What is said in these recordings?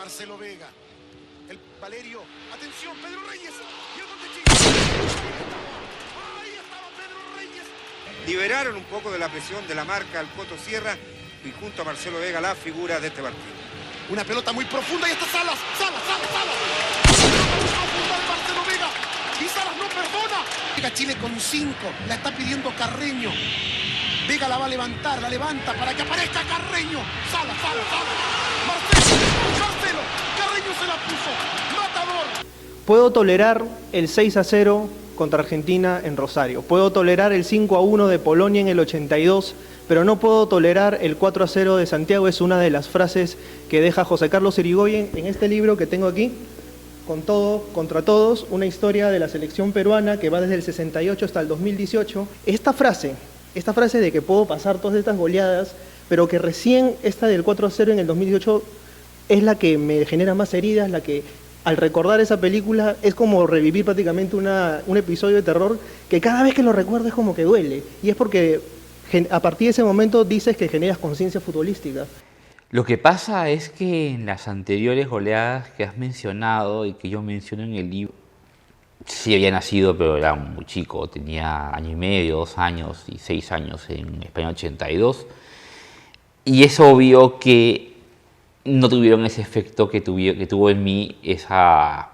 Marcelo Vega. El Valerio. Atención, Pedro Reyes. Y el gol de Chile. Ahí estaba Pedro Reyes. Liberaron un poco de la presión de la marca al Coto Sierra y junto a Marcelo Vega la figura de este partido. Una pelota muy profunda y está Salas. Salas. Muy profunda de Marcelo Vega. Y Salas no perdona. Llega Chile con 5. La está pidiendo Carreño. Vega la va a levantar, la levanta para que aparezca Carreño. Salas. Marcelo. Carreño se la puso. Matador. Puedo tolerar el 6-0 contra Argentina en Rosario. Puedo tolerar el 5-1 de Polonia en el 82, pero no puedo tolerar el 4-0 de Santiago. Es una de las frases que deja José Carlos Irigoyen en este libro que tengo aquí, Con todo, contra todos, una historia de la selección peruana que va desde el 68 hasta el 2018. Esta frase de que puedo pasar todas estas goleadas, pero que recién esta del 4-0 en el 2018 es la que me genera más heridas, la que al recordar esa película es como revivir prácticamente un episodio de terror que cada vez que lo recuerdo es como que duele. Y es porque a partir de ese momento dices que generas conciencia futbolística. Lo que pasa es que en las anteriores goleadas que has mencionado y que yo menciono en el libro, sí había nacido, pero era muy chico, tenía año y medio, 2 años y 6 años en España 82. Y es obvio que no tuvieron ese efecto que tuvo en mí esa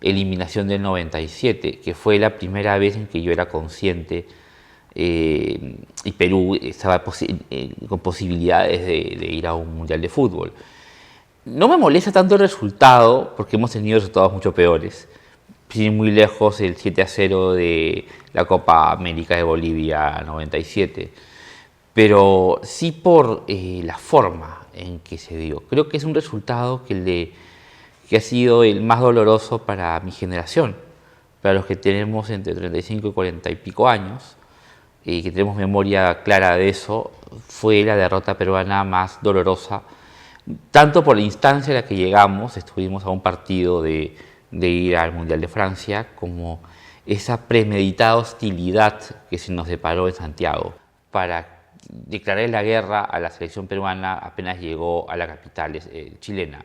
eliminación del 97, que fue la primera vez en que yo era consciente y Perú estaba con posibilidades de ir a un mundial de fútbol. No me molesta tanto el resultado, porque hemos tenido resultados mucho peores. Sin muy lejos el 7-0 de la Copa América de Bolivia 97, pero sí por la forma en que se dio. Creo que es un resultado que ha sido el más doloroso para mi generación, para los que tenemos entre 35 y 40 y pico años, y que tenemos memoria clara de eso. Fue la derrota peruana más dolorosa, tanto por la instancia a la que llegamos, estuvimos a un partido de ir al Mundial de Francia, como esa premeditada hostilidad que se nos deparó en Santiago para declarar la guerra a la selección peruana apenas llegó a la capital chilena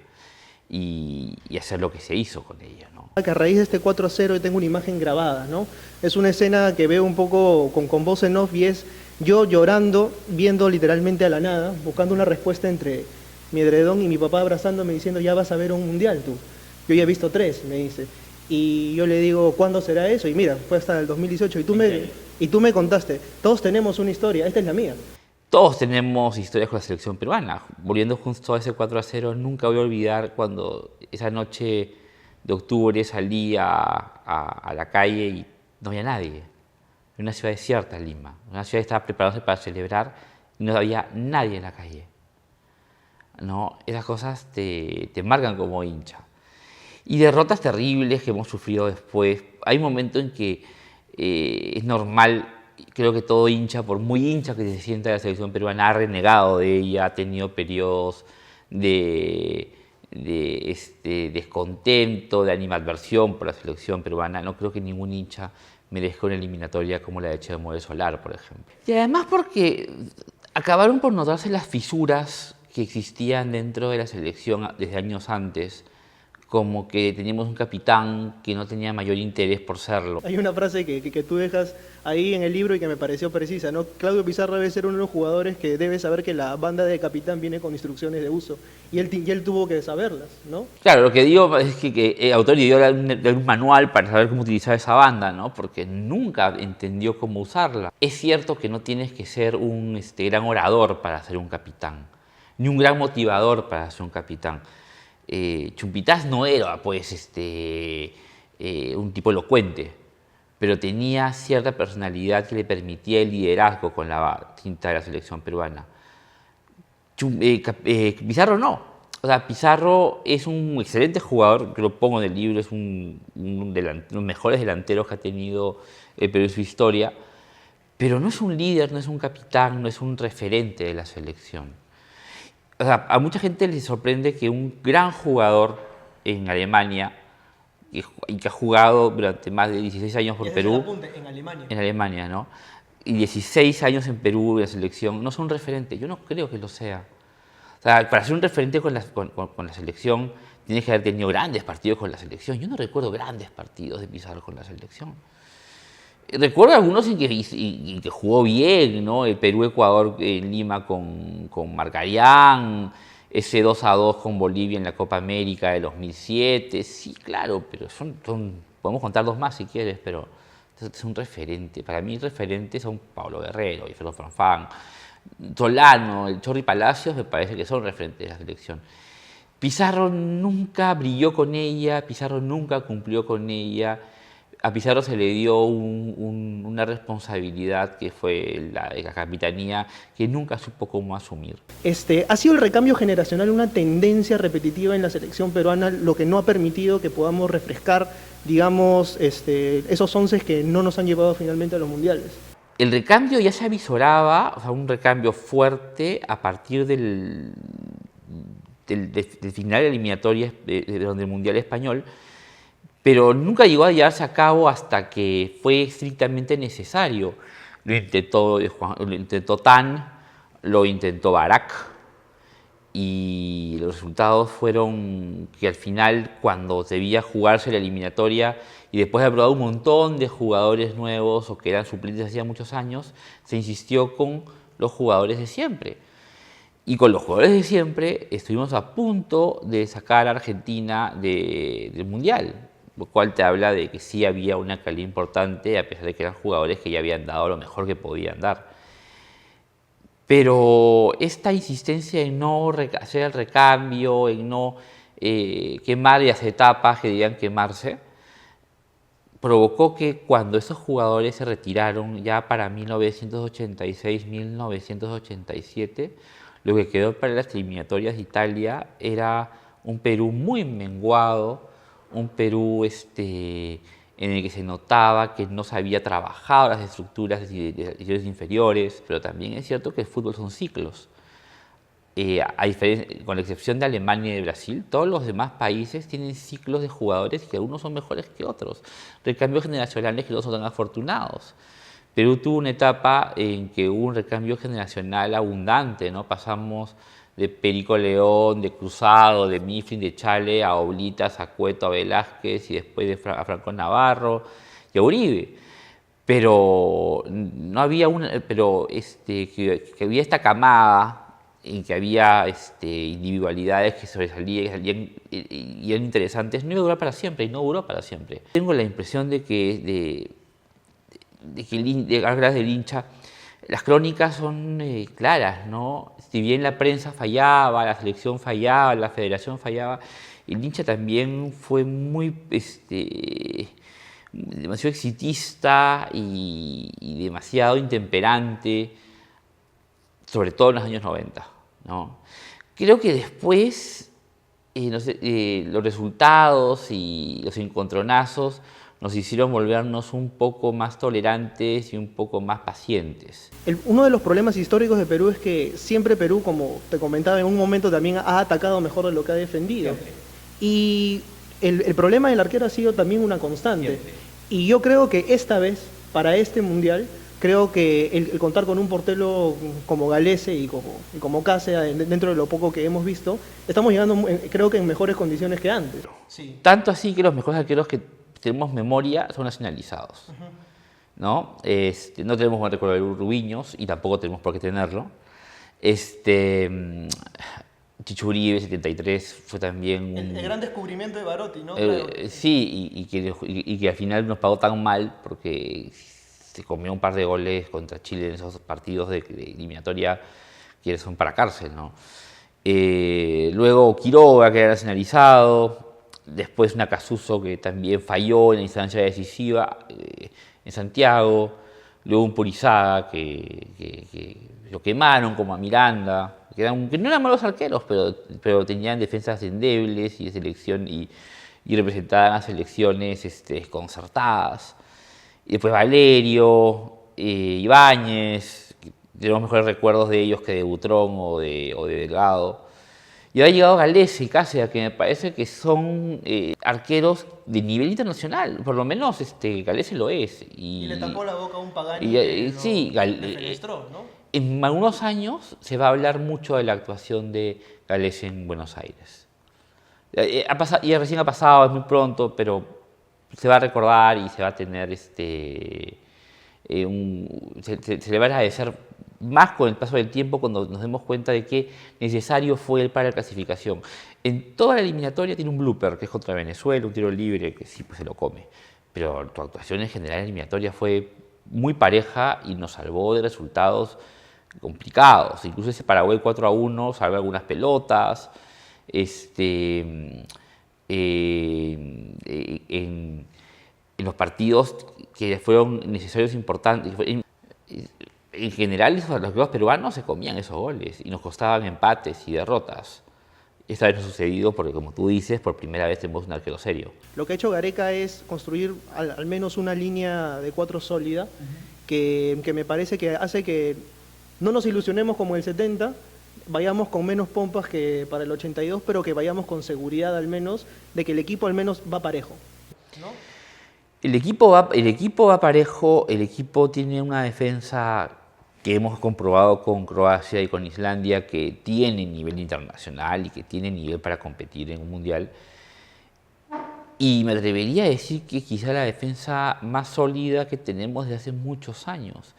y hacer lo que se hizo con ella, ¿no? Que a raíz de este 4-0 yo tengo una imagen grabada, ¿no? Es una escena que veo un poco con voz en off y es yo llorando, viendo literalmente a la nada, buscando una respuesta entre mi edredón y mi papá abrazándome diciendo ya vas a ver un mundial tú. Yo ya he visto 3, me dice. Y yo le digo, ¿cuándo será eso? Y mira, fue hasta el 2018. Y tú me contaste, todos tenemos una historia, esta es la mía. Todos tenemos historias con la selección peruana. Volviendo justo a ese 4-0, nunca voy a olvidar cuando esa noche de octubre salí a la calle y no había nadie. Era una ciudad desierta, Lima. Una ciudad que estaba preparándose para celebrar y no había nadie en la calle, ¿no? Esas cosas te marcan como hincha. Y derrotas terribles que hemos sufrido después. Hay un momento en que es normal, creo que todo hincha, por muy hincha que se sienta de la selección peruana, ha renegado de ella, ha tenido periodos de descontento, de animadversión por la selección peruana. No creo que ningún hincha merezca una eliminatoria como la de Chemo de Solar, por ejemplo. Y además porque acabaron por notarse las fisuras que existían dentro de la selección desde años antes, como que teníamos un capitán que no tenía mayor interés por serlo. Hay una frase que tú dejas ahí en el libro y que me pareció precisa, ¿no? Claudio Pizarro debe ser uno de los jugadores que debe saber que la banda de capitán viene con instrucciones de uso, y él tuvo que saberlas, ¿no? Claro, lo que digo es que el autor dio un manual para saber cómo utilizar esa banda, ¿no? Porque nunca entendió cómo usarla. Es cierto que no tienes que ser un gran orador para ser un capitán, ni un gran motivador para ser un capitán. Chumpitaz no era pues un tipo elocuente, pero tenía cierta personalidad que le permitía el liderazgo con la tinta de la selección peruana. Pizarro no. O sea, Pizarro es un excelente jugador, que lo pongo en el libro, es los mejores delanteros que ha tenido el Perú en su historia, pero no es un líder, no es un capitán, no es un referente de la selección. O sea, a mucha gente le sorprende que un gran jugador en Alemania, y que ha jugado durante más de 16 años por Perú, en Alemania, ¿no? Y 16 años en Perú, en la selección, no son un referente. Yo no creo que lo sea. O sea, para ser un referente con la selección, tienes que haber tenido grandes partidos con la selección. Yo no recuerdo grandes partidos de Pizarro con la selección. Recuerdo algunos en que jugó bien, ¿no? El Perú-Ecuador en Lima con Marcarián, ese 2-2 con Bolivia en la Copa América de 2007. Sí, claro, pero podemos contar dos más si quieres, pero es un referente. Para mí referentes son Pablo Guerrero, Alfredo Farfán, Solano, el Chorri Palacios, me parece que son referentes de la selección. Pizarro nunca brilló con ella, Pizarro nunca cumplió con ella. A Pizarro se le dio una responsabilidad que fue la capitanía que nunca supo cómo asumir. ¿Ha sido el recambio generacional una tendencia repetitiva en la selección peruana, lo que no ha permitido que podamos refrescar, digamos, esos 11 que no nos han llevado finalmente a los mundiales? El recambio ya se avisoraba, o sea, un recambio fuerte a partir del final de eliminatorias del Mundial Español, pero nunca llegó a llevarse a cabo hasta que fue estrictamente necesario. Lo intentó Tan, lo intentó Barak, y los resultados fueron que al final, cuando debía jugarse la eliminatoria y después de haber probado un montón de jugadores nuevos o que eran suplentes hacía muchos años, se insistió con los jugadores de siempre. Y con los jugadores de siempre estuvimos a punto de sacar a Argentina del Mundial, lo cual te habla de que sí había una calidad importante, a pesar de que eran jugadores que ya habían dado lo mejor que podían dar. Pero esta insistencia en no hacer el recambio, en no quemar las etapas que debían quemarse, provocó que cuando esos jugadores se retiraron ya para 1986-1987, lo que quedó para las eliminatorias de Italia era un Perú muy menguado, un Perú en el que se notaba que no se había trabajado las estructuras de divisiones inferiores, pero también es cierto que el fútbol son ciclos. Con la excepción de Alemania y de Brasil, todos los demás países tienen ciclos de jugadores que algunos son mejores que otros, recambios generacionales que no son tan afortunados. Perú tuvo una etapa en que hubo un recambio generacional abundante, ¿no? Pasamos de Perico León, de Cruzado, de Mifflin, de Chale, a Oblitas, a Cueto, a Velázquez y después a Franco Navarro y a Uribe. Pero no había que había esta camada en que había individualidades que sobresalían y eran interesantes, no iba a durar para siempre y no duró para siempre. Tengo la impresión de que hablas del hincha, las crónicas son claras, ¿no? Si bien la prensa fallaba, la selección fallaba, la federación fallaba, el hincha también fue muy demasiado exitista y demasiado intemperante, sobre todo en los años 90, ¿no? Creo que después los resultados y los encontronazos nos hicieron volvernos un poco más tolerantes y un poco más pacientes. Uno de los problemas históricos de Perú es que siempre Perú, como te comentaba en un momento, también ha atacado mejor de lo que ha defendido. Siempre. Y el problema del arquero ha sido también una constante. Siempre. Y yo creo que esta vez, para este Mundial, creo que el contar con un portero como Galese y como Cáceres, dentro de lo poco que hemos visto, estamos llegando, creo que en mejores condiciones que antes. Sí. Tanto así que los mejores arqueros que tenemos memoria son nacionalizados, ¿no? No tenemos buen recuerdo de Rubiños y tampoco tenemos por qué tenerlo. Chicho Uribe, 73, fue también el gran descubrimiento de Barotti, ¿no? Sí, y que al final nos pagó tan mal porque se comió un par de goles contra Chile en esos partidos de eliminatoria que son para cárcel, ¿no? Luego Quiroga, que era nacionalizado. Después Nacasuso, que también falló en la instancia decisiva en Santiago. Luego un Purizaga, que lo quemaron, como a Miranda, que no eran malos arqueros, pero tenían defensas endebles y de selección y representaban a selecciones desconcertadas. Y después Valerio, Ibáñez, tenemos mejores recuerdos de ellos que de Butrón o de Delgado. Y ahora ha llegado Galese y Cáceres, que me parece que son arqueros de nivel internacional, por lo menos Galese lo es. Y le tapó la boca a un Pagani. Sí, defenestró, ¿no? En algunos años se va a hablar mucho de la actuación de Gales en Buenos Aires. Y recién ha pasado, es muy pronto, pero se va a recordar y se va a tener se le va a agradecer más con el paso del tiempo cuando nos demos cuenta de qué necesario fue él para la clasificación. En toda la eliminatoria tiene un blooper, que es contra Venezuela, un tiro libre, que sí, pues se lo come. Pero tu actuación en general en la eliminatoria fue muy pareja y nos salvó de resultados complicados. Incluso ese Paraguay 4-1 salvó algunas pelotas. En los partidos que fueron necesarios importantes. En general, los equipos peruanos se comían esos goles y nos costaban empates y derrotas. Esta vez no ha sucedido porque, como tú dices, por primera vez tenemos un arquero serio. Lo que ha hecho Gareca es construir al menos una línea de 4 sólida, que me parece que hace que no nos ilusionemos como el 70, vayamos con menos pompas que para el 82, pero que vayamos con seguridad al menos de que el equipo al menos va parejo, ¿no? El equipo va parejo, el equipo tiene una defensa que hemos comprobado con Croacia y con Islandia que tiene nivel internacional y que tiene nivel para competir en un mundial. Y me atrevería a decir que quizá la defensa más sólida que tenemos desde hace muchos años.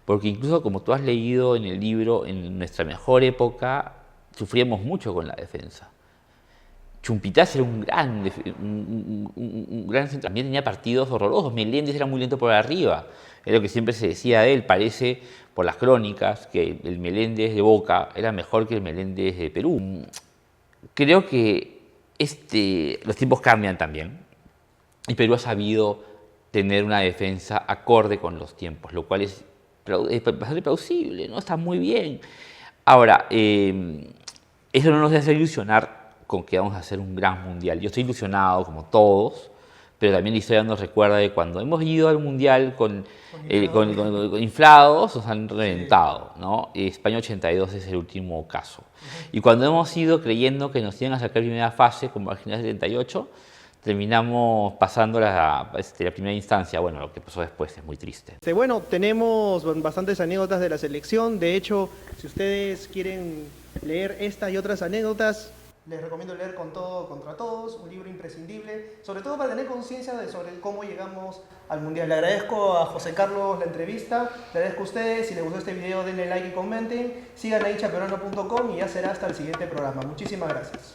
Porque incluso, como tú has leído en el libro, en nuestra mejor época sufríamos mucho con la defensa. Chumpitaz era un gran centro. También tenía partidos horrorosos. Meléndez era muy lento por arriba. Es lo que siempre se decía de él. Parece, por las crónicas, que el Meléndez de Boca era mejor que el Meléndez de Perú. Creo que los tiempos cambian también. Y Perú ha sabido tener una defensa acorde con los tiempos, lo cual es bastante plausible, ¿no? Está muy bien. Ahora, eso no nos hace ilusionar con que vamos a hacer un gran mundial. Yo estoy ilusionado, como todos, pero también la historia nos recuerda de cuando hemos ido al mundial con inflados, nos han reventado, ¿no? España 82 es el último caso. Y cuando hemos ido creyendo que nos iban a sacar primera fase, como Argentina 78, terminamos pasando la primera instancia. Bueno, lo que pasó después es muy triste. Bueno, tenemos bastantes anécdotas de la selección. De hecho, si ustedes quieren leer esta y otras anécdotas, les recomiendo leer Con Todo Contra Todos, un libro imprescindible, sobre todo para tener conciencia sobre cómo llegamos al Mundial. Le agradezco a José Carlos la entrevista, le agradezco a ustedes. Si les gustó este video, denle like y comenten. Sigan a hinchaperuano.com y ya será hasta el siguiente programa. Muchísimas gracias.